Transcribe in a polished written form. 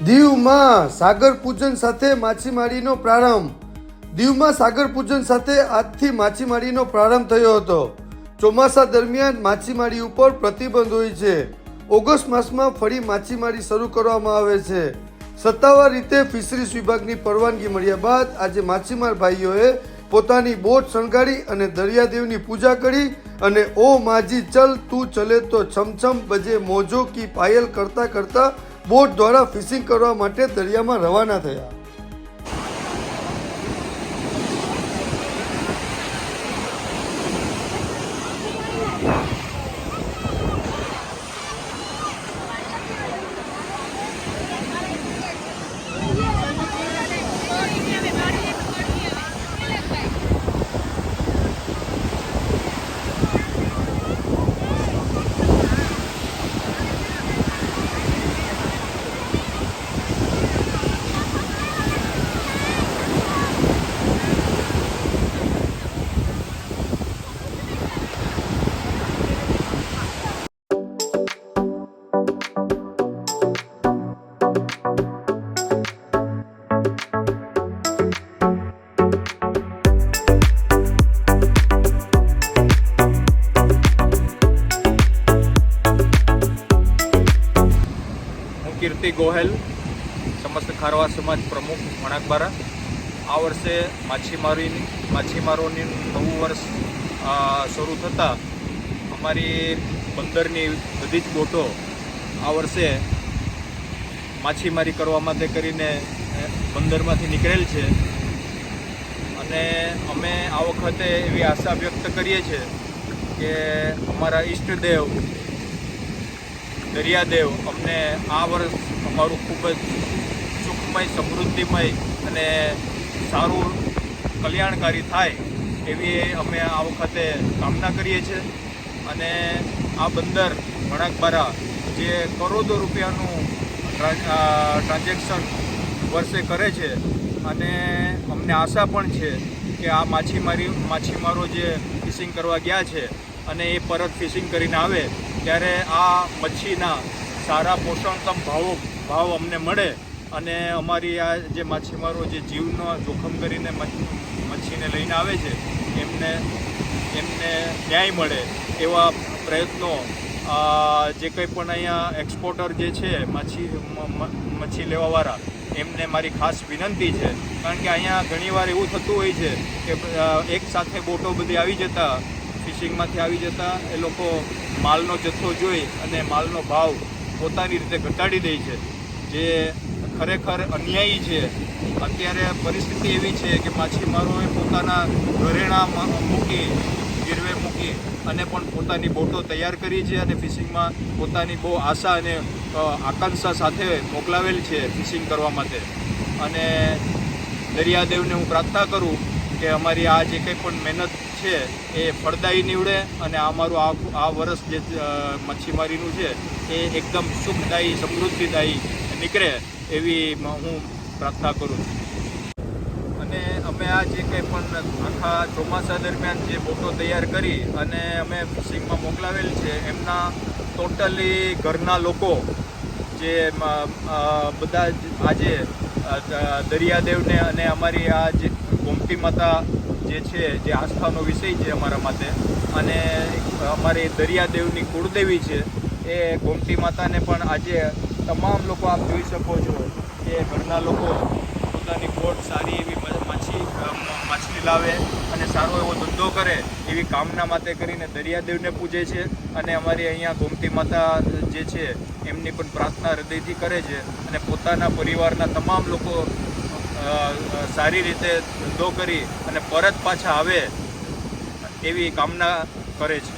દીવમાં સાગર પૂજન સાથે માછીમારીનો પ્રારંભ. દીવમાં સાગર પૂજન સાથે આજથી માછીમારીનો પ્રારંભ થયો હતો. ચોમાસા દરમિયાન માછીમારી ઉપર પ્રતિબંધ હોય છે. ઓગસ્ટ માસમાં ફરી માછીમારી શરૂ કરવામાં આવે છે. સત્તાવાર રીતે ફિશરીઝ વિભાગની પરવાનગી મળ્યા બાદ આજે માછીમાર ભાઈઓએ પોતાની બોટ શણગારી અને દરિયાદેવની પૂજા કરી અને ઓ માજી ચલ તું ચલે તો છમછમ બજે મોજો કી પાયલ કરતા કરતા બોટ દ્વારા ફિશિંગ કરવા માટે દરિયામાં રવાના થયા. કીર્તિ ગોહેલ, સમસ્ત ખારવા સમાજ પ્રમુખ વણાકબારા. આ વર્ષે માછીમારોની નવું વર્ષ શરૂ થતાં અમારી બંદરની બધી જ બોટો આ વર્ષે માછીમારી કરવા માટે કરીને બંદરમાંથી નીકળેલ છે અને અમે આ વખતે એવી આશા વ્યક્ત કરીએ છીએ કે અમારા ઈષ્ટદેવ દરિયાદેવ અમને આ વર્ષ અમારું ખૂબ જ સુખમય, સમૃદ્ધિમય અને સારું કલ્યાણકારી થાય એવી અમે આ વખતે કામના કરીએ છીએ. અને આ બંદર વણાકબારા જે કરોડો રૂપિયાનું ટ્રાન્ઝેક્શન વર્ષે કરે છે અને અમને આશા પણ છે કે આ માછીમારો જે ફિશિંગ કરવા ગયા છે અને એ પરત ફિશિંગ કરીને આવે ત્યારે આ મચ્છીના સારા પોષણક્ષમ ભાવ અમને મળે અને અમારી આ જે માછીમારો જે જીવનો જોખમ કરીને મચ્છીને લઈને આવે છે એમને ન્યાય મળે એવા પ્રયત્નો જે કંઈ પણ અહીંયા એક્સપોર્ટર જે છે મચ્છી લેવાવાળા એમને મારી ખાસ વિનંતી છે. કારણ કે અહીંયા ઘણીવાર એવું થતું હોય છે કે એક સાથે બોટો બધી આવી જતા ફિશિંગમાંથી આવી જતા એ લોકો માલનો જથ્થો જોઈ અને માલનો ભાવ પોતાની રીતે ઘટાડી દે છે, જે ખરેખર અન્યાયી છે. અત્યારે પરિસ્થિતિ એવી છે કે માછીમારોએ પોતાના ઘરેણાં ગીરવે મૂકી અને પણ પોતાની બોટો તૈયાર કરી છે અને ફિશિંગમાં પોતાની બહુ આશા અને આકાંક્ષા સાથે મોકલાવેલ છે ફિશિંગ કરવા માટે. અને દરિયાદેવને હું પ્રાર્થના કરું કે અમારી આ જે કંઈ પણ મહેનત છે એ ફળદાયી નીવડે અને અમારું આ વર્ષ જે મચ્છીમારીનું છે એ એકદમ સુખદાયી, સમૃદ્ધિદાયી નીકળે એવી હું પ્રાર્થના કરું છું. અને અમે આ જે કંઈ પણ આખા ચોમાસા દરમિયાન જે બોટો તૈયાર કરી અને અમે ફિશિંગમાં મોકલાવેલ છે એમના ટોટલી ઘરના લોકો જે બધા આજે દરિયાદેવને અને અમારી આ જે ગોમતી માતા જે છે જે આસ્થાનો વિષય છે અમારા માટે અને અમારી દરિયાદેવની કુળદેવી છે એ ગોમતી માતાને પણ આજે તમામ લોકો આપ જોઈ શકો છો કે ઘરના લોકો પોતાની બોટ સારી એવી માછલી લાવે અને સારો એવો ધંધો કરે એવી કામના માટે કરીને દરિયાદેવને પૂજે છે. અને અમારી અહીંયા ગોમતી માતા જે છે એમની પણ પ્રાર્થના હૃદયથી કરે છે અને પોતાના પરિવારના તમામ લોકો સારી રીતે ધંધો કરી અને પરત પાછા આવે એવી કામના કરે છે.